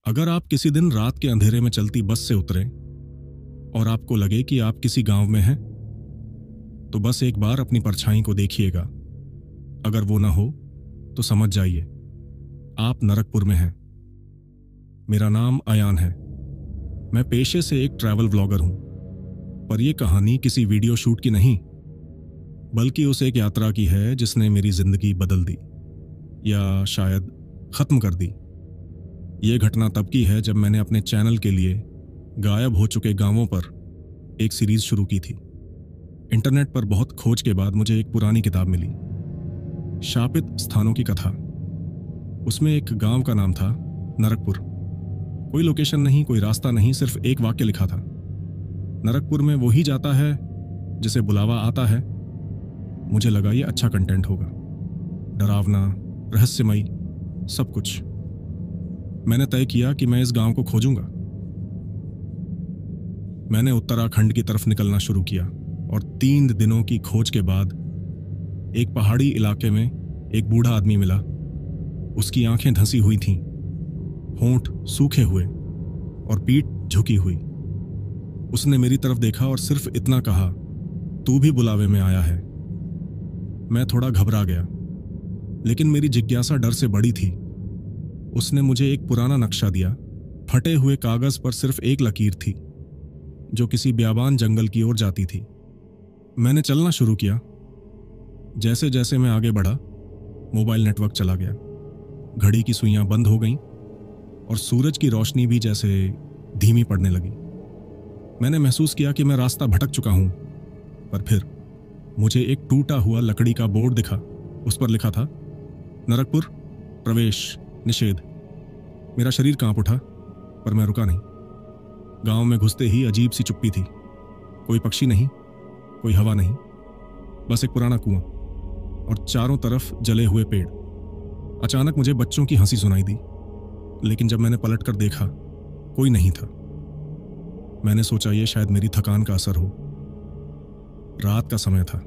अगर आप किसी दिन रात के अंधेरे में चलती बस से उतरें और आपको लगे कि आप किसी गांव में हैं, तो बस एक बार अपनी परछाई को देखिएगा। अगर वो ना हो तो समझ जाइए आप नरकपुर में हैं। मेरा नाम अयान है। मैं पेशे से एक ट्रैवल व्लॉगर हूं, पर यह कहानी किसी वीडियो शूट की नहीं, बल्कि उस एक यात्रा की है जिसने मेरी जिंदगी बदल दी, या शायद खत्म कर दी। यह घटना तब की है जब मैंने अपने चैनल के लिए गायब हो चुके गांवों पर एक सीरीज शुरू की थी। इंटरनेट पर बहुत खोज के बाद मुझे एक पुरानी किताब मिली, शापित स्थानों की कथा। उसमें एक गांव का नाम था नरकपुर। कोई लोकेशन नहीं, कोई रास्ता नहीं, सिर्फ एक वाक्य लिखा था, नरकपुर में वो ही जाता है जिसे बुलावा आता है। मुझे लगा ये अच्छा कंटेंट होगा, डरावना, रहस्यमयी, सब कुछ। मैंने तय किया कि मैं इस गांव को खोजूंगा। मैंने उत्तराखंड की तरफ निकलना शुरू किया और 3 दिनों की खोज के बाद एक पहाड़ी इलाके में एक बूढ़ा आदमी मिला। उसकी आंखें धंसी हुई थीं, होंठ सूखे हुए और पीठ झुकी हुई। उसने मेरी तरफ देखा और सिर्फ इतना कहा, तू भी बुलावे में आया है। मैं थोड़ा घबरा गया, लेकिन मेरी जिज्ञासा डर से बड़ी थी। उसने मुझे एक पुराना नक्शा दिया। फटे हुए कागज पर सिर्फ एक लकीर थी, जो किसी बियाबान जंगल की ओर जाती थी। मैंने चलना शुरू किया। जैसे जैसे मैं आगे बढ़ा, मोबाइल नेटवर्क चला गया, घड़ी की सुइयां बंद हो गईं और सूरज की रोशनी भी जैसे धीमी पड़ने लगी। मैंने महसूस किया कि मैं रास्ता भटक चुका हूं, पर फिर मुझे एक टूटा हुआ लकड़ी का बोर्ड दिखा। उस पर लिखा था, नरकपुर, प्रवेश निषेध। मेरा शरीर कांप उठा, पर मैं रुका नहीं। गांव में घुसते ही अजीब सी चुप्पी थी। कोई पक्षी नहीं, कोई हवा नहीं, बस एक पुराना कुआं और चारों तरफ जले हुए पेड़। अचानक मुझे बच्चों की हंसी सुनाई दी, लेकिन जब मैंने पलट कर देखा, कोई नहीं था। मैंने सोचा यह शायद मेरी थकान का असर हो। रात का समय था।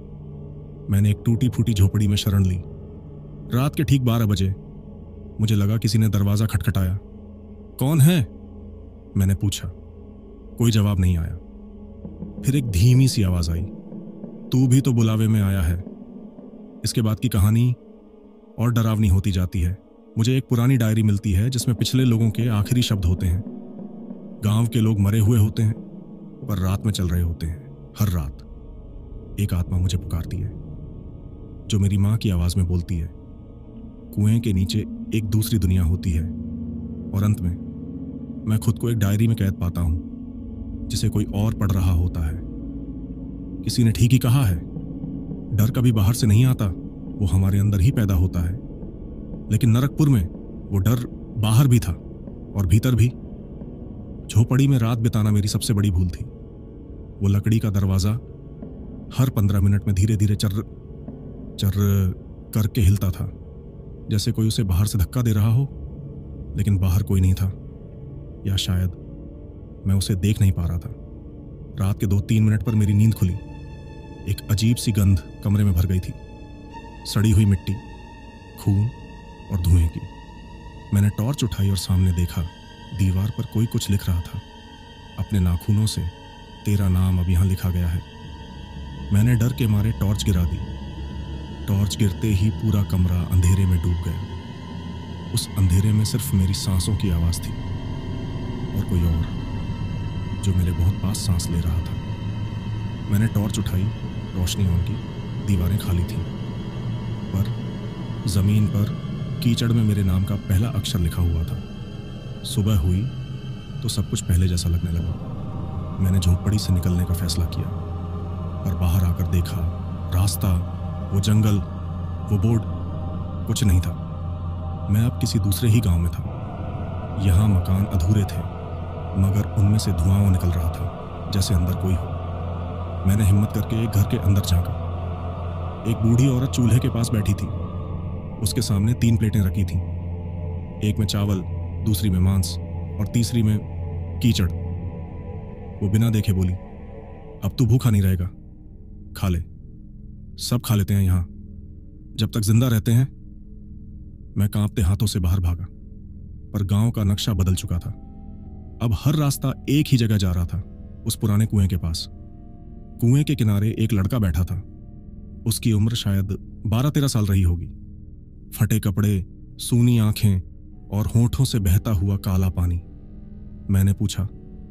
मैंने एक टूटी फूटी झोपड़ी में शरण ली। रात के ठीक 12 बजे मुझे लगा किसी ने दरवाजा खटखटाया। कौन है? मैंने पूछा। कोई जवाब नहीं आया। फिर एक धीमी सी आवाज आई, तू भी तो बुलावे में आया है। इसके बाद की कहानी और डरावनी होती जाती है। मुझे एक पुरानी डायरी मिलती है जिसमें पिछले लोगों के आखिरी शब्द होते हैं। गांव के लोग मरे हुए होते हैं, पर रात में चल रहे होते हैं। हर रात एक आत्मा मुझे पुकारती है, जो मेरी मां की आवाज में बोलती है। कुएं के नीचे एक दूसरी दुनिया होती है, और अंत में मैं खुद को एक डायरी में कैद पाता हूं, जिसे कोई और पढ़ रहा होता है। किसी ने ठीक ही कहा है, डर कभी बाहर से नहीं आता, वो हमारे अंदर ही पैदा होता है। लेकिन नरकपुर में वो डर बाहर भी था और भीतर भी। झोपड़ी में रात बिताना मेरी सबसे बड़ी भूल थी। वो लकड़ी का दरवाजा हर 15 मिनट में धीरे धीरे चर्र चर्र करके हिलता था, जैसे कोई उसे बाहर से धक्का दे रहा हो, लेकिन बाहर कोई नहीं था, या शायद मैं उसे देख नहीं पा रहा था। रात के 2-3 मिनट पर मेरी नींद खुली। एक अजीब सी गंध कमरे में भर गई थी, सड़ी हुई मिट्टी, खून और धुएं की। मैंने टॉर्च उठाई और सामने देखा, दीवार पर कोई कुछ लिख रहा था। अपने नाखूनों से, तेरा नाम अब यहां लिखा गया है। मैंने डर के मारे टॉर्च गिरा दी। टॉर्च गिरते ही पूरा कमरा अंधेरे में डूब गया। उस अंधेरे में सिर्फ मेरी सांसों की आवाज थी, और कोई और जो मेरे बहुत पास सांस ले रहा था। मैंने टॉर्च उठाई, रोशनी ऑन की। दीवारें खाली थीं, पर जमीन पर कीचड़ में मेरे नाम का पहला अक्षर लिखा हुआ था। सुबह हुई तो सब कुछ पहले जैसा लगने लगा। मैंने झोपड़ी से निकलने का फैसला किया, पर बाहर आकर देखा, रास्ता, वो जंगल, वो बोर्ड, कुछ नहीं था। मैं अब किसी दूसरे ही गांव में था। यहाँ मकान अधूरे थे, मगर उनमें से धुआं निकल रहा था, जैसे अंदर कोई हो। मैंने हिम्मत करके एक घर के अंदर झांका। एक बूढ़ी औरत चूल्हे के पास बैठी थी। उसके सामने 3 प्लेटें रखी थीं। एक में चावल, दूसरी में मांस और तीसरी में कीचड़। वो बिना देखे बोली, अब तू भूखा नहीं रहेगा, खा ले। सब खा लेते हैं यहां, जब तक जिंदा रहते हैं। मैं कांपते हाथों से बाहर भागा, पर गांव का नक्शा बदल चुका था। अब हर रास्ता एक ही जगह जा रहा था, उस पुराने कुएं के पास। कुएं के किनारे एक लड़का बैठा था। उसकी उम्र शायद 12-13 साल रही होगी। फटे कपड़े, सूनी आंखें और होठों से बहता हुआ काला पानी। मैंने पूछा,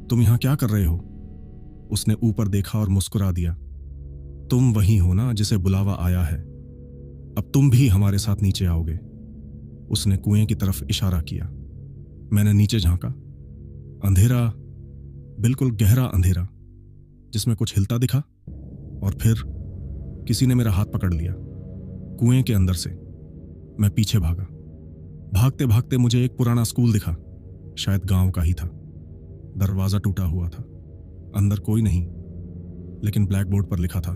तुम यहां क्या कर रहे हो? उसने ऊपर देखा और मुस्कुरा दिया। तुम वही हो ना जिसे बुलावा आया है, अब तुम भी हमारे साथ नीचे आओगे। उसने कुएं की तरफ इशारा किया। मैंने नीचे झांका। अंधेरा, बिल्कुल गहरा अंधेरा, जिसमें कुछ हिलता दिखा, और फिर किसी ने मेरा हाथ पकड़ लिया कुएं के अंदर से। मैं पीछे भागा। भागते भागते मुझे एक पुराना स्कूल दिखा, शायद गांव का ही था। दरवाजा टूटा हुआ था, अंदर कोई नहीं, लेकिन ब्लैक बोर्ड पर लिखा था,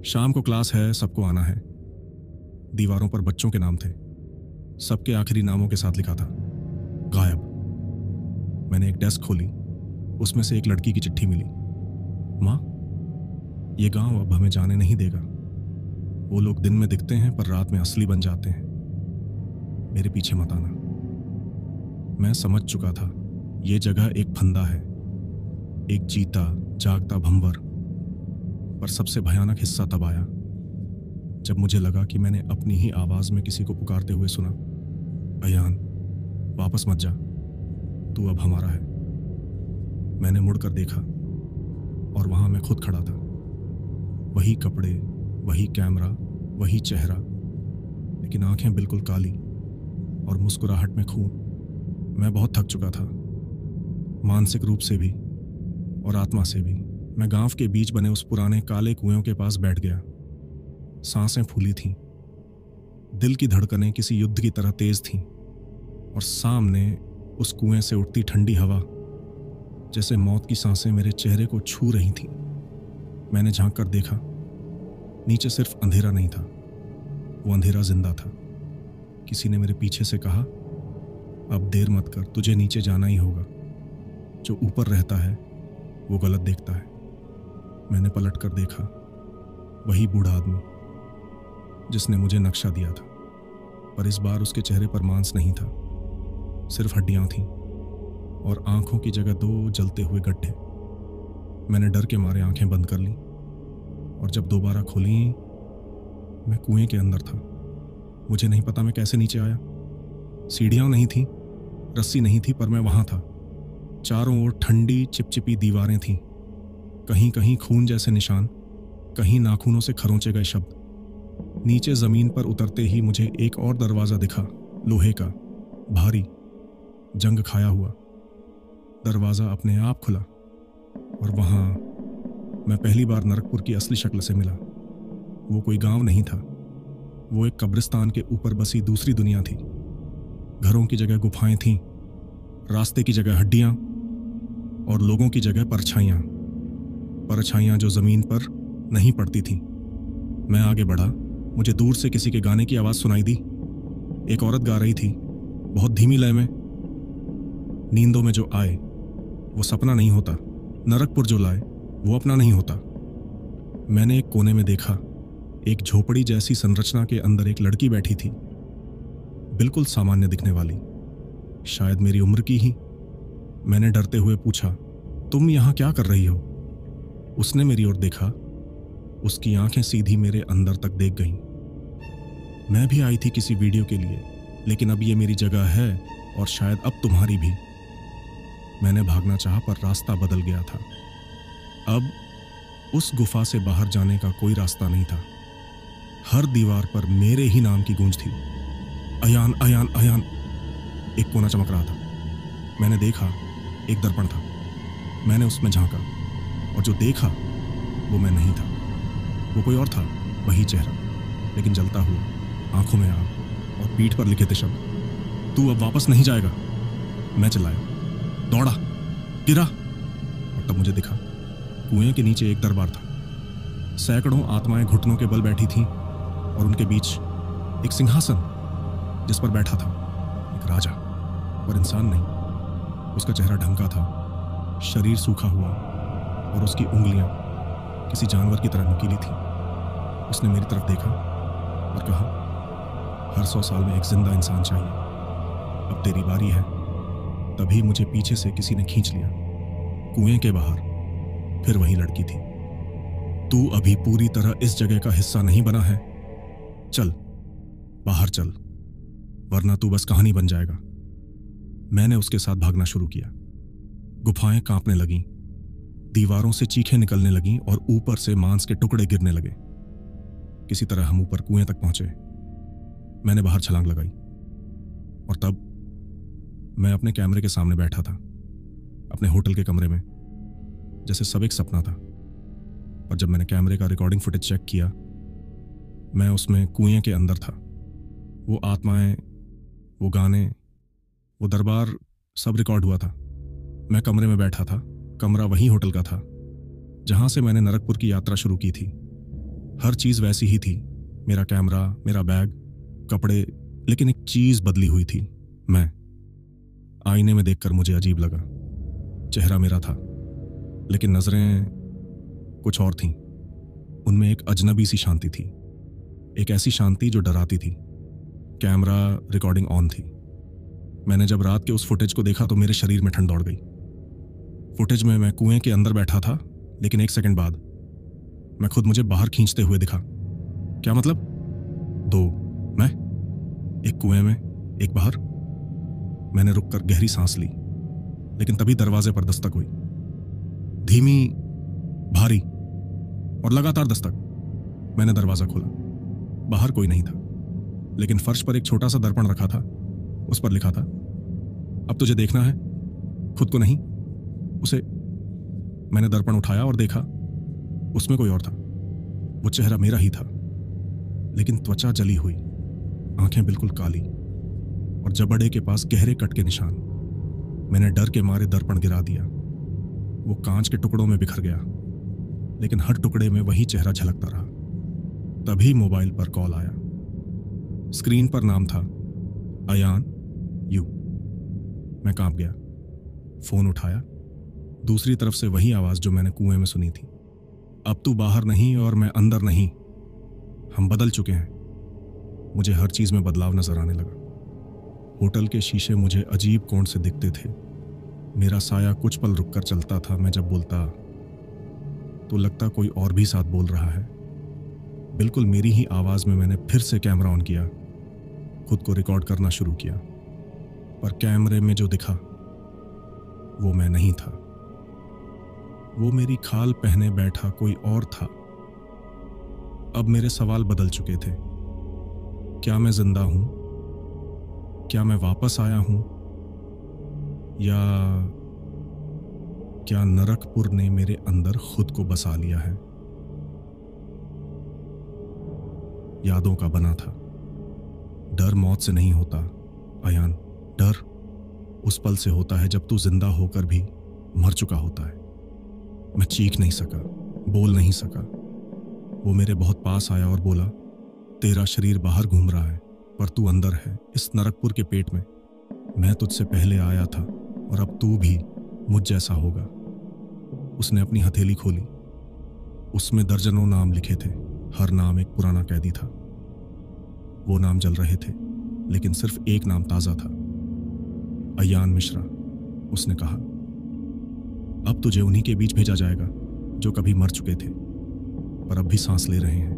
शाम को क्लास है, सबको आना है। दीवारों पर बच्चों के नाम थे, सबके आखिरी नामों के साथ लिखा था, गायब। मैंने एक डेस्क खोली, उसमें से एक लड़की की चिट्ठी मिली। माँ, ये गांव अब हमें जाने नहीं देगा। वो लोग दिन में दिखते हैं पर रात में असली बन जाते हैं। मेरे पीछे मत आना। मैं समझ चुका था, ये जगह एक फंदा है, एक जीता जागता भंवर। पर सबसे भयानक हिस्सा तब आया जब मुझे लगा कि मैंने अपनी ही आवाज में किसी को पुकारते हुए सुना, अयान, वापस मत जा, तू अब हमारा है। मैंने मुड़कर देखा और वहां मैं खुद खड़ा था। वही कपड़े, वही कैमरा, वही चेहरा, लेकिन आंखें बिल्कुल काली और मुस्कुराहट में खून। मैं बहुत थक चुका था, मानसिक रूप से भी और आत्मा से भी। मैं गांव के बीच बने उस पुराने काले कुएं के पास बैठ गया। सांसें फूली थीं, दिल की धड़कनें किसी युद्ध की तरह तेज थीं, और सामने उस कुएं से उठती ठंडी हवा जैसे मौत की सांसें मेरे चेहरे को छू रही थीं। मैंने झांक कर देखा, नीचे सिर्फ अंधेरा नहीं था, वो अंधेरा जिंदा था। किसी ने मेरे पीछे से कहा, अब देर मत कर, तुझे नीचे जाना ही होगा। जो ऊपर रहता है वो गलत देखता है। मैंने पलट कर देखा, वही बूढ़ा आदमी जिसने मुझे नक्शा दिया था, पर इस बार उसके चेहरे पर मांस नहीं था, सिर्फ हड्डियां थीं और आंखों की जगह 2 जलते हुए गड्ढे। मैंने डर के मारे आंखें बंद कर लीं, और जब दोबारा खोली मैं कुएं के अंदर था। मुझे नहीं पता मैं कैसे नीचे आया। सीढ़ियां नहीं थी, रस्सी नहीं थी, पर मैं वहां था। चारों ओर ठंडी चिपचिपी दीवारें थीं, कहीं कहीं खून जैसे निशान, कहीं नाखूनों से खरोंचे गए शब्द। नीचे जमीन पर उतरते ही मुझे एक और दरवाजा दिखा, लोहे का, भारी, जंग खाया हुआ। दरवाजा अपने आप खुला और वहां मैं पहली बार नरकपुर की असली शक्ल से मिला। वो कोई गांव नहीं था, वो एक कब्रिस्तान के ऊपर बसी दूसरी दुनिया थी। घरों की जगह गुफाएं थीं, रास्ते की जगह हड्डियां और लोगों की जगह परछाइयां। परछाइयां जो जमीन पर नहीं पड़ती थीं। मैं आगे बढ़ा, मुझे दूर से किसी के गाने की आवाज सुनाई दी। एक औरत गा रही थी, बहुत धीमी लय में। नींदों में जो आए वो सपना नहीं होता, नरकपुर जो लाए वो अपना नहीं होता। मैंने एक कोने में देखा, एक झोपड़ी जैसी संरचना के अंदर एक लड़की बैठी थी, बिल्कुल सामान्य दिखने वाली, शायद मेरी उम्र की ही। मैंने डरते हुए पूछा, तुम यहां क्या कर रही हो? उसने मेरी ओर देखा, उसकी आंखें सीधी मेरे अंदर तक देख गईं। मैं भी आई थी किसी वीडियो के लिए, लेकिन अब ये मेरी जगह है और शायद अब तुम्हारी भी। मैंने भागना चाहा पर रास्ता बदल गया था। अब उस गुफा से बाहर जाने का कोई रास्ता नहीं था। हर दीवार पर मेरे ही नाम की गूंज थी, अयान अयान अयान। एक कोना चमक रहा था। मैंने देखा, एक दर्पण था। मैंने उसमें झांका और जो देखा वो मैं नहीं था, वो कोई और था। वही चेहरा, लेकिन जलता हुआ, आंखों में आग और पीठ पर लिखे थे शब्द, तू अब वापस नहीं जाएगा। मैं चिल्लाया, दौड़ा, गिरा, और तब मुझे दिखा कुएं के नीचे एक दरबार था। सैकड़ों आत्माएं घुटनों के बल बैठी थीं और उनके बीच एक सिंहासन जिस पर बैठा था एक राजा, पर इंसान नहीं। उसका चेहरा ढंका था, शरीर सूखा हुआ और उसकी उंगलियां किसी जानवर की तरह नुकीली थी। उसने मेरी तरफ देखा और कहा, हर 100 साल में एक जिंदा इंसान चाहिए। अब तेरी बारी है। तभी मुझे पीछे से किसी ने खींच लिया, कुएं के बाहर। फिर वही लड़की थी। तू अभी पूरी तरह इस जगह का हिस्सा नहीं बना है, चल बाहर चल, वरना तू बस कहानी बन जाएगा। मैंने उसके साथ भागना शुरू किया। गुफाएं कांपने लगीं, दीवारों से चीखें निकलने लगीं और ऊपर से मांस के टुकड़े गिरने लगे। किसी तरह हम ऊपर कुएं तक पहुंचे। मैंने बाहर छलांग लगाई और तब मैं अपने कैमरे के सामने बैठा था, अपने होटल के कमरे में, जैसे सब एक सपना था। और जब मैंने कैमरे का रिकॉर्डिंग फुटेज चेक किया, मैं उसमें कुएं के अंदर था। वो आत्माएं, वो गाने, वो दरबार, सब रिकॉर्ड हुआ था। मैं कमरे में बैठा था। कमरा वही होटल का था जहां से मैंने नरकपुर की यात्रा शुरू की थी। हर चीज वैसी ही थी, मेरा कैमरा, मेरा बैग, कपड़े, लेकिन एक चीज बदली हुई थी। मैं आईने में देखकर मुझे अजीब लगा। चेहरा मेरा था, लेकिन नजरें कुछ और थीं। उनमें एक अजनबी सी शांति थी, एक ऐसी शांति जो डराती थी। कैमरा रिकॉर्डिंग ऑन थी। मैंने जब रात के उस फुटेज को देखा तो मेरे शरीर में ठंड दौड़ गई। फुटेज में मैं कुएं के अंदर बैठा था, लेकिन 1 सेकंड बाद मैं खुद मुझे बाहर खींचते हुए दिखा। क्या मतलब? 2 मैं, एक कुएं में, एक बाहर। मैंने रुककर गहरी सांस ली, लेकिन तभी दरवाजे पर दस्तक हुई। धीमी, भारी और लगातार दस्तक। मैंने दरवाजा खोला। बाहर कोई नहीं था, लेकिन फर्श पर एक छोटा सा दर्पण रखा था। उस पर लिखा था, अब तुझे देखना है, खुद को नहीं, उसे। मैंने दर्पण उठाया और देखा, उसमें कोई और था। वो चेहरा मेरा ही था, लेकिन त्वचा जली हुई, आंखें बिल्कुल काली और जबड़े के पास गहरे कट के निशान। मैंने डर के मारे दर्पण गिरा दिया। वो कांच के टुकड़ों में बिखर गया, लेकिन हर टुकड़े में वही चेहरा झलकता रहा। तभी मोबाइल पर कॉल आया। स्क्रीन पर नाम था, अयान यू। मैं कांप गया। फोन उठाया। दूसरी तरफ से वही आवाज जो मैंने कुएं में सुनी थी। अब तू बाहर नहीं और मैं अंदर नहीं, हम बदल चुके हैं। मुझे हर चीज में बदलाव नजर आने लगा। होटल के शीशे मुझे अजीब कोण से दिखते थे। मेरा साया कुछ पल रुककर चलता था। मैं जब बोलता तो लगता कोई और भी साथ बोल रहा है। बिल्कुल मेरी ही आवाज में मैंने फिर से कैमरा ऑन किया, खुद को रिकॉर्ड करना शुरू किया। पर कैमरे में जो दिखा वो मैं नहीं था। वो मेरी खाल पहने बैठा कोई और था। अब मेरे सवाल बदल चुके थे। क्या मैं जिंदा हूं? क्या मैं वापस आया हूं? या क्या नरकपुर ने मेरे अंदर खुद को बसा लिया है? यादों का बना था। डर मौत से नहीं होता अयान, डर उस पल से होता है जब तू जिंदा होकर भी मर चुका होता है। मैं चीख नहीं सका, बोल नहीं सका। वो मेरे बहुत पास आया और बोला, तेरा शरीर बाहर घूम रहा है पर तू अंदर है, इस नरकपुर के पेट में। मैं तुझसे पहले आया था और अब तू भी मुझ जैसा होगा। उसने अपनी हथेली खोली। उसमें दर्जनों नाम लिखे थे। हर नाम एक पुराना कैदी था। वो नाम जल रहे थे, लेकिन सिर्फ एक नाम ताजा था, अयान मिश्रा। उसने कहा, अब तुझे उन्हीं के बीच भेजा जाएगा जो कभी मर चुके थे पर अब भी सांस ले रहे हैं।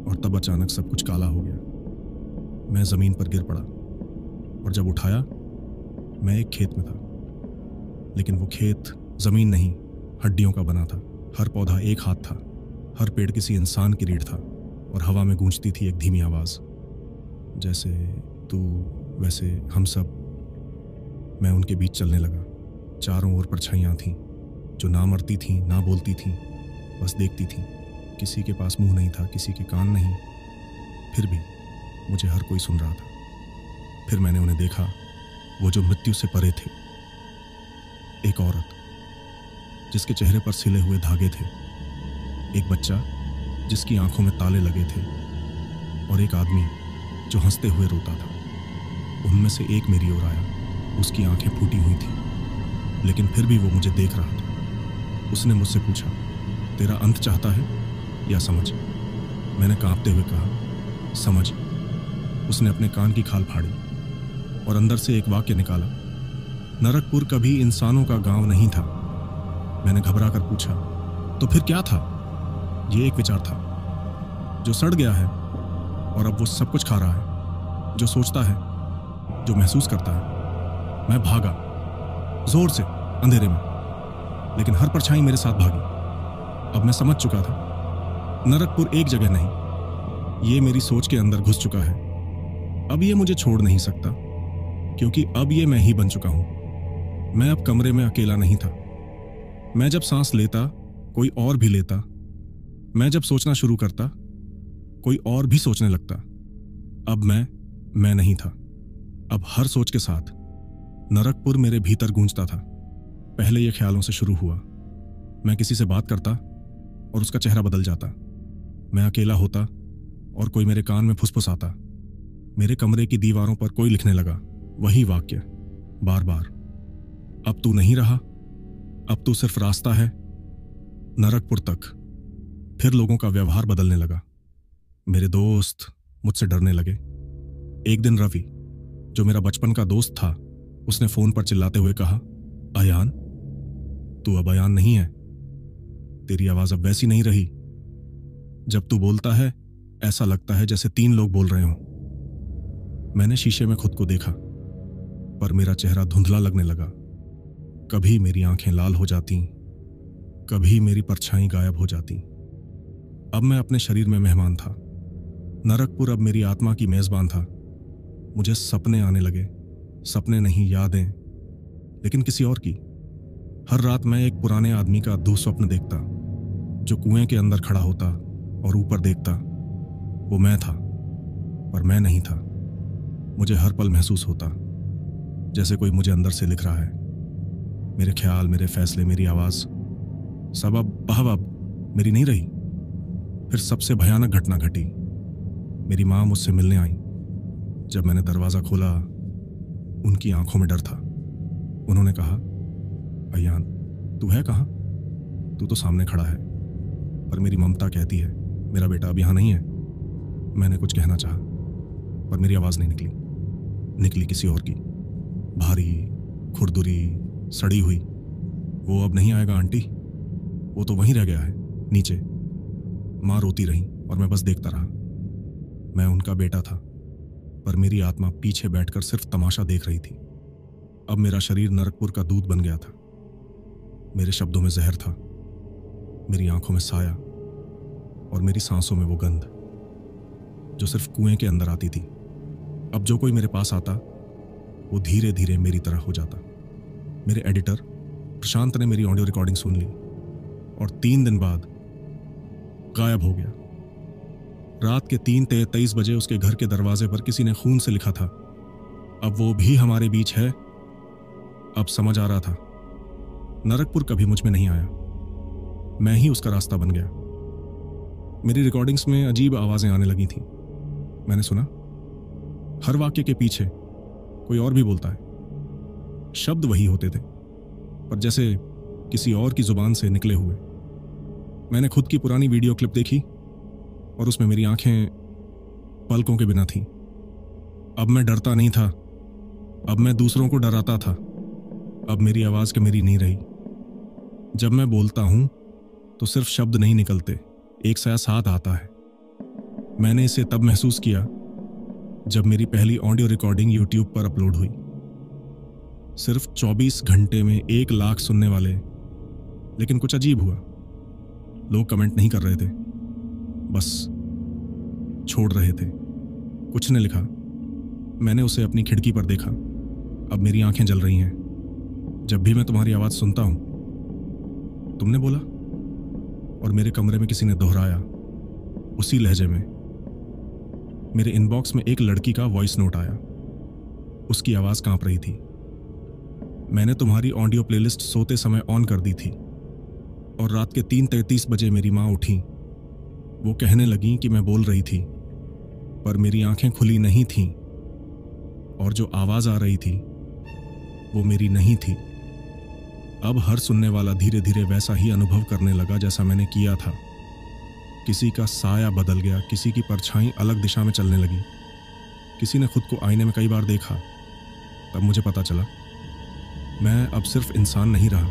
और तब अचानक सब कुछ काला हो गया। मैं जमीन पर गिर पड़ा और जब उठाया, मैं एक खेत में था। लेकिन वो खेत जमीन नहीं, हड्डियों का बना था। हर पौधा एक हाथ था, हर पेड़ किसी इंसान की रीढ़ था और हवा में गूंजती थी एक धीमी आवाज, जैसे तू वैसे हम सब। मैं उनके बीच चलने लगा। चारों ओर परछाइयां थीं जो ना मरती थीं, ना बोलती थीं, बस देखती थीं। किसी के पास मुंह नहीं था, किसी के कान नहीं, फिर भी मुझे हर कोई सुन रहा था। फिर मैंने उन्हें देखा, वो जो मृत्यु से परे थे। एक औरत जिसके चेहरे पर सिले हुए धागे थे, एक बच्चा जिसकी आंखों में ताले लगे थे, और एक आदमी जो हंसते हुए रोता था। उनमें से एक मेरी ओर आया। उसकी आंखें फूटी हुई थी, लेकिन फिर भी वो मुझे देख रहा था। उसने मुझसे पूछा, तेरा अंत चाहता है या समझ? मैंने कांपते हुए कहा, समझ। उसने अपने कान की खाल फाड़ी। और अंदर से एक वाक्य निकाला, नरकपुर कभी इंसानों का गांव नहीं था। मैंने घबरा कर पूछा, तो फिर क्या था? ये एक विचार था जो सड़ गया है और अब वो सब कुछ खा रहा है, जो सोचता है, जो महसूस करता है। मैं भागा जोर से अंधेरे में, लेकिन हर परछाई मेरे साथ भागी। अब मैं समझ चुका था, नरकपुर एक जगह नहीं, ये मेरी सोच के अंदर घुस चुका है। अब ये मुझे छोड़ नहीं सकता, क्योंकि अब ये मैं ही बन चुका हूं। मैं अब कमरे में अकेला नहीं था। मैं जब सांस लेता कोई और भी लेता, मैं जब सोचना शुरू करता कोई और भी सोचने लगता। अब मैं नहीं था। अब हर सोच के साथ नरकपुर मेरे भीतर गूंजता था। पहले ये ख्यालों से शुरू हुआ, मैं किसी से बात करता और उसका चेहरा बदल जाता। मैं अकेला होता और कोई मेरे कान में फुसफुसाता। मेरे कमरे की दीवारों पर कोई लिखने लगा वही वाक्य बार बार, अब तू नहीं रहा, अब तू सिर्फ रास्ता है नरकपुर तक। फिर लोगों का व्यवहार बदलने लगा। मेरे दोस्त मुझसे डरने लगे। एक दिन रवि, जो मेरा बचपन का दोस्त था, उसने फोन पर चिल्लाते हुए कहा, अयान, तू अब अयान नहीं है। तेरी आवाज अब वैसी नहीं रही। जब तू बोलता है ऐसा लगता है जैसे 3 लोग बोल रहे हों। मैंने शीशे में खुद को देखा, पर मेरा चेहरा धुंधला लगने लगा। कभी मेरी आंखें लाल हो जाती, कभी मेरी परछाई गायब हो जाती। अब मैं अपने शरीर में मेहमान था। नरकपुर अब मेरी आत्मा की मेजबान था। मुझे सपने आने लगे, सपने नहीं यादें, लेकिन किसी और की। हर रात मैं एक पुराने आदमी का दुःस्वप्न देखता, जो कुएं के अंदर खड़ा होता और ऊपर देखता। वो मैं था, पर मैं नहीं था। मुझे हर पल महसूस होता जैसे कोई मुझे अंदर से लिख रहा है। मेरे ख्याल, मेरे फैसले, मेरी आवाज, सब अब मेरी नहीं रही। फिर सबसे भयानक घटना घटी। मेरी मां मुझसे मिलने आई। जब मैंने दरवाजा खोला, उनकी आंखों में डर था। उन्होंने कहा, अयान, तू है कहाँ? तू तो सामने खड़ा है। पर मेरी ममता कहती है, मेरा बेटा अब यहां नहीं है। मैंने कुछ कहना चाहा, पर मेरी आवाज नहीं निकली किसी और की, भारी, खुरदुरी, सड़ी हुई। वो अब नहीं आएगा आंटी, वो तो वहीं रह गया है नीचे। मां रोती रही और मैं बस देखता रहा। मैं उनका बेटा था, पर मेरी आत्मा पीछे बैठकर सिर्फ तमाशा देख रही थी। अब मेरा शरीर नरकपुर का दूध बन गया था। मेरे शब्दों में जहर था, मेरी आंखों में साया और मेरी सांसों में वो गंध जो सिर्फ कुएं के अंदर आती थी। अब जो कोई मेरे पास आता, वो धीरे धीरे मेरी तरह हो जाता। मेरे एडिटर प्रशांत ने मेरी ऑडियो रिकॉर्डिंग सुन ली और 3 दिन बाद गायब हो गया। रात के 3:23 बजे उसके घर के दरवाजे पर किसी ने खून से लिखा था, अब वो भी हमारे बीच है। अब समझ आ रहा था, नरकपुर कभी मुझ में नहीं आया, मैं ही उसका रास्ता बन गया। मेरी रिकॉर्डिंग्स में अजीब आवाजें आने लगी थीं। मैंने सुना, हर वाक्य के पीछे कोई और भी बोलता है। शब्द वही होते थे, पर जैसे किसी और की जुबान से निकले हुए। मैंने खुद की पुरानी वीडियो क्लिप देखी और उसमें मेरी आंखें पलकों के बिना थीं। अब मैं डरता नहीं था, अब मैं दूसरों को डराता था। अब मेरी आवाज के मेरी नहीं रही। जब मैं बोलता हूं तो सिर्फ शब्द नहीं निकलते, एक साया साथ आता है। मैंने इसे तब महसूस किया जब मेरी पहली ऑडियो रिकॉर्डिंग यूट्यूब पर अपलोड हुई। सिर्फ 24 घंटे में 1 लाख सुनने वाले। लेकिन कुछ अजीब हुआ, लोग कमेंट नहीं कर रहे थे, बस छोड़ रहे थे। कुछ ने लिखा, मैंने उसे अपनी खिड़की पर देखा, अब मेरी आंखें जल रही हैं। जब भी मैं तुम्हारी आवाज सुनता हूं, तुमने बोला। और मेरे कमरे में किसी ने दोहराया उसी लहजे में। मेरे इनबॉक्स में एक लड़की का वॉइस नोट आया, उसकी आवाज कांप रही थी। मैंने तुम्हारी ऑडियो प्लेलिस्ट सोते समय ऑन कर दी थी और रात के 3:33 बजे मेरी मां उठी। वो कहने लगी कि मैं बोल रही थी, पर मेरी आंखें खुली नहीं थीं और जो आवाज आ रही थी वो मेरी नहीं थी। अब हर सुनने वाला धीरे धीरे वैसा ही अनुभव करने लगा जैसा मैंने किया था। किसी का साया बदल गया, किसी की परछाई अलग दिशा में चलने लगी। किसी ने खुद को आईने में कई बार देखा, तब मुझे पता चला मैं अब सिर्फ इंसान नहीं रहा,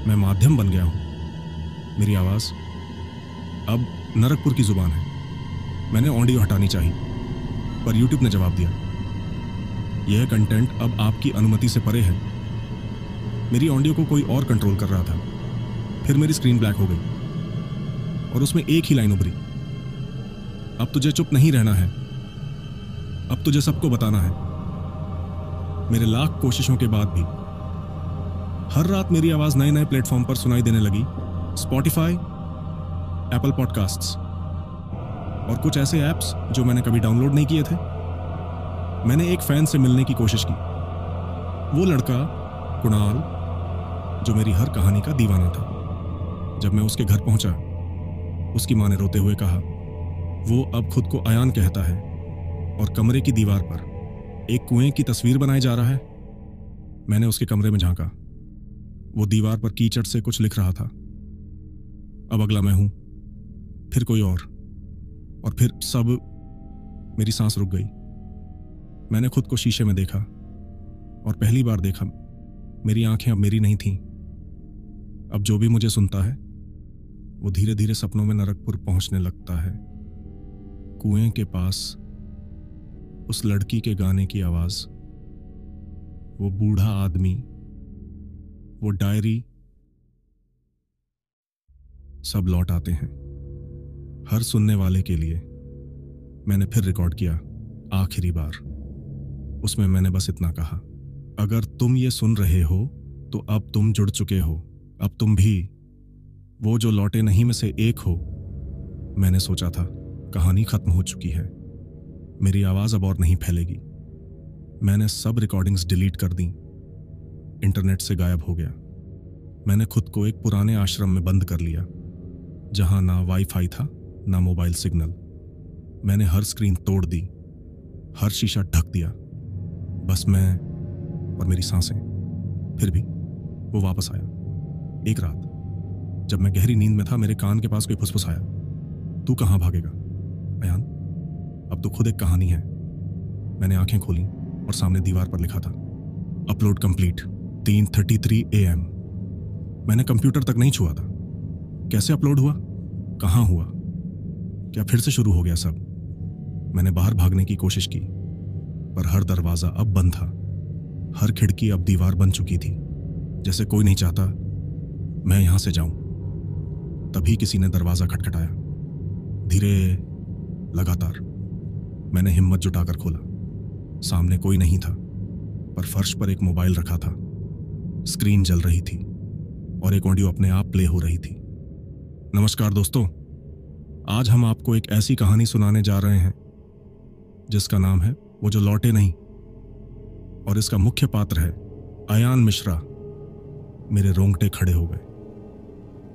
मैं माध्यम बन गया हूं। मेरी आवाज़ अब नरकपुर की जुबान है। मैंने ऑडियो हटानी चाहिए, पर यूट्यूब ने जवाब दिया, यह कंटेंट अब आपकी अनुमति से परे है। मेरी ऑडियो को कोई और कंट्रोल कर रहा था। फिर मेरी स्क्रीन ब्लैक हो गई और उसमें एक ही लाइन उभरी, अब तुझे चुप नहीं रहना है, अब तुझे सबको बताना है। मेरे लाख कोशिशों के बाद भी हर रात मेरी आवाज नए नए प्लेटफॉर्म पर सुनाई देने लगी। स्पॉटिफाई, एप्पल पॉडकास्ट्स और कुछ ऐसे ऐप्स जो मैंने कभी डाउनलोड नहीं किए थे। मैंने एक फैन से मिलने की कोशिश की, वो लड़का कुणाल, जो मेरी हर कहानी का दीवाना था। जब मैं उसके घर पहुंचा, उसकी मां ने रोते हुए कहा, वो अब खुद को अयान कहता है और कमरे की दीवार पर एक कुएं की तस्वीर बनाए जा रहा है। मैंने उसके कमरे में झांका, वो दीवार पर कीचड़ से कुछ लिख रहा था। अब अगला मैं हूं, फिर कोई और फिर सब। मेरी सांस रुक गई। मैंने खुद को शीशे में देखा और पहली बार देखा मेरी आंखें अब मेरी नहीं थीं। अब जो भी मुझे सुनता है वो धीरे धीरे सपनों में नरकपुर पहुंचने लगता है। कुएं के पास उस लड़की के गाने की आवाज, वो बूढ़ा आदमी, वो डायरी, सब लौट आते हैं। हर सुनने वाले के लिए मैंने फिर रिकॉर्ड किया, आखिरी बार। उसमें मैंने बस इतना कहा, अगर तुम ये सुन रहे हो तो अब तुम जुड़ चुके हो, अब तुम भी वो जो लौटे नहीं में से एक हो। मैंने सोचा था कहानी खत्म हो चुकी है, मेरी आवाज अब और नहीं फैलेगी। मैंने सब रिकॉर्डिंग्स डिलीट कर दी, इंटरनेट से गायब हो गया। मैंने खुद को एक पुराने आश्रम में बंद कर लिया, जहां ना वाईफाई था ना मोबाइल सिग्नल। मैंने हर स्क्रीन तोड़ दी, हर शीशा ढक दिया, बस मैं और मेरी सांसें। फिर भी वो वापस आया। एक रात जब मैं गहरी नींद में था, मेरे कान के पास कोई फुसफुसाया, तू कहां भागेगा अयान, अब तो खुद एक कहानी है। मैंने आंखें खोली और सामने दीवार पर लिखा था, अपलोड कंप्लीट 3:33 AM। मैंने कंप्यूटर तक नहीं छुआ था। कैसे अपलोड हुआ, कहां हुआ, क्या फिर से शुरू हो गया सब? मैंने बाहर भागने की कोशिश की, पर हर दरवाजा अब बंद था, हर खिड़की अब दीवार बन चुकी थी, जैसे कोई नहीं चाहता मैं यहां से जाऊं। तभी किसी ने दरवाजा खटखटाया, धीरे, लगातार। मैंने हिम्मत जुटाकर खोला। सामने कोई नहीं था, पर फर्श पर एक मोबाइल रखा था, स्क्रीन जल रही थी और एक ऑडियो अपने आप प्ले हो रही थी। नमस्कार दोस्तों, आज हम आपको एक ऐसी कहानी सुनाने जा रहे हैं जिसका नाम है वो जो लौटे नहीं, और इसका मुख्य पात्र है अयान मिश्रा। मेरे रोंगटे खड़े हो गए।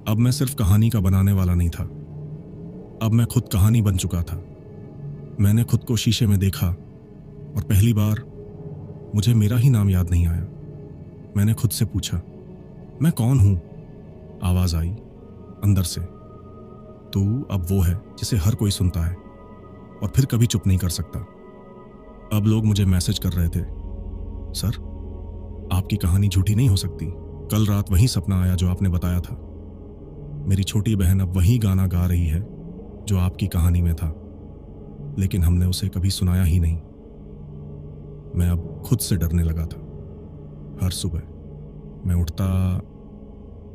अब मैं सिर्फ कहानी का बनाने वाला नहीं था, अब मैं खुद कहानी बन चुका था। मैंने खुद को शीशे में देखा और पहली बार मुझे मेरा ही नाम याद नहीं आया। मैंने खुद से पूछा, मैं कौन हूं? आवाज आई अंदर से, तू अब वो है जिसे हर कोई सुनता है और फिर कभी चुप नहीं कर सकता। अब लोग मुझे मैसेज कर रहे थे, सर आपकी कहानी झूठी नहीं हो सकती, कल रात वही सपना आया जो आपने बताया था। मेरी छोटी बहन अब वही गाना गा रही है जो आपकी कहानी में था, लेकिन हमने उसे कभी सुनाया ही नहीं। मैं अब खुद से डरने लगा था। हर सुबह मैं उठता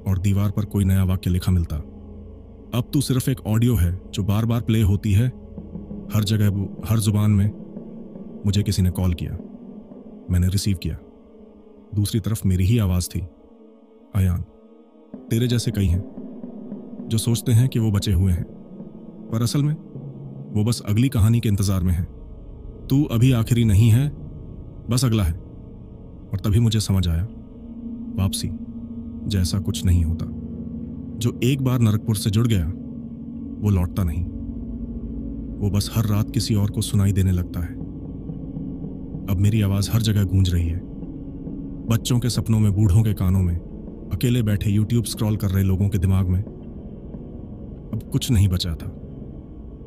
और दीवार पर कोई नया वाक्य लिखा मिलता, अब तू सिर्फ एक ऑडियो है जो बार बार प्ले होती है हर जगह, हर जुबान में। मुझे किसी ने कॉल किया, मैंने रिसीव किया। दूसरी तरफ मेरी ही आवाज थी, अयान, तेरे जैसे कई हैं जो सोचते हैं कि वो बचे हुए हैं, पर असल में वो बस अगली कहानी के इंतजार में है। तू अभी आखिरी नहीं है, बस अगला है। और तभी मुझे समझ आया, वापसी जैसा कुछ नहीं होता। जो एक बार नरकपुर से जुड़ गया वो लौटता नहीं, वो बस हर रात किसी और को सुनाई देने लगता है। अब मेरी आवाज हर जगह गूंज रही है, बच्चों के सपनों में, बूढ़ों के कानों में, अकेले बैठे यूट्यूब स्क्रॉल कर रहे लोगों के दिमाग में। अब कुछ नहीं बचा था,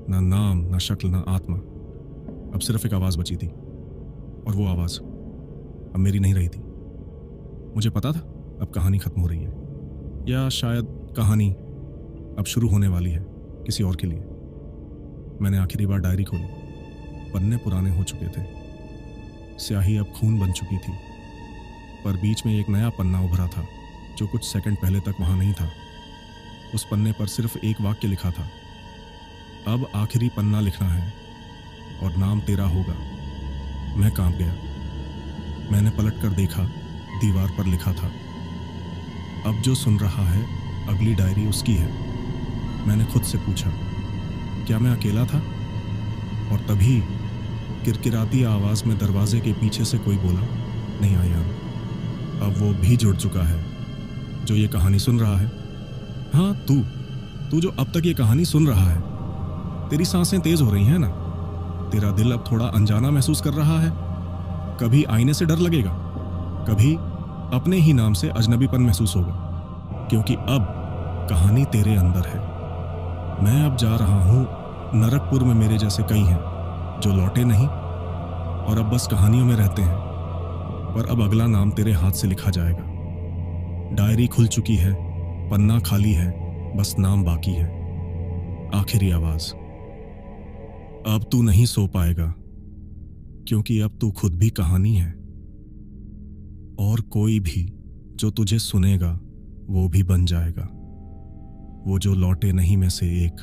ना नाम, ना शक्ल, ना आत्मा। अब सिर्फ एक आवाज बची थी, और वो आवाज अब मेरी नहीं रही थी। मुझे पता था अब कहानी खत्म हो रही है, या शायद कहानी अब शुरू होने वाली है किसी और के लिए। मैंने आखिरी बार डायरी खोली। पन्ने पुराने हो चुके थे, स्याही अब खून बन चुकी थी, पर बीच में एक नया पन्ना उभरा था जो कुछ सेकंड पहले तक वहां नहीं था। उस पन्ने पर सिर्फ एक वाक्य लिखा था, अब आखिरी पन्ना लिखना है और नाम तेरा होगा। मैं कांप गया। मैंने पलट कर देखा, दीवार पर लिखा था, अब जो सुन रहा है अगली डायरी उसकी है। मैंने खुद से पूछा, क्या मैं अकेला था? और तभी किरकिराती आवाज में दरवाजे के पीछे से कोई बोला, नहीं आयान, अब वो भी जुड़ चुका है जो ये कहानी सुन रहा है। हाँ, तू जो अब तक ये कहानी सुन रहा है। तेरी सांसें तेज हो रही हैं ना? तेरा दिल अब थोड़ा अनजाना महसूस कर रहा है। कभी आईने से डर लगेगा, कभी अपने ही नाम से अजनबीपन महसूस होगा, क्योंकि अब कहानी तेरे अंदर है। मैं अब जा रहा हूं नरकपुर में। मेरे जैसे कई हैं जो लौटे नहीं और अब बस कहानियों में रहते हैं, पर अब अगला नाम तेरे हाथ से लिखा जाएगा। डायरी खुल चुकी है, पन्ना खाली है, बस नाम बाकी है। आखिरी आवाज, अब तू नहीं सो पाएगा, क्योंकि अब तू खुद भी कहानी है, और कोई भी जो तुझे सुनेगा वो भी बन जाएगा वो जो लौटे नहीं में से एक।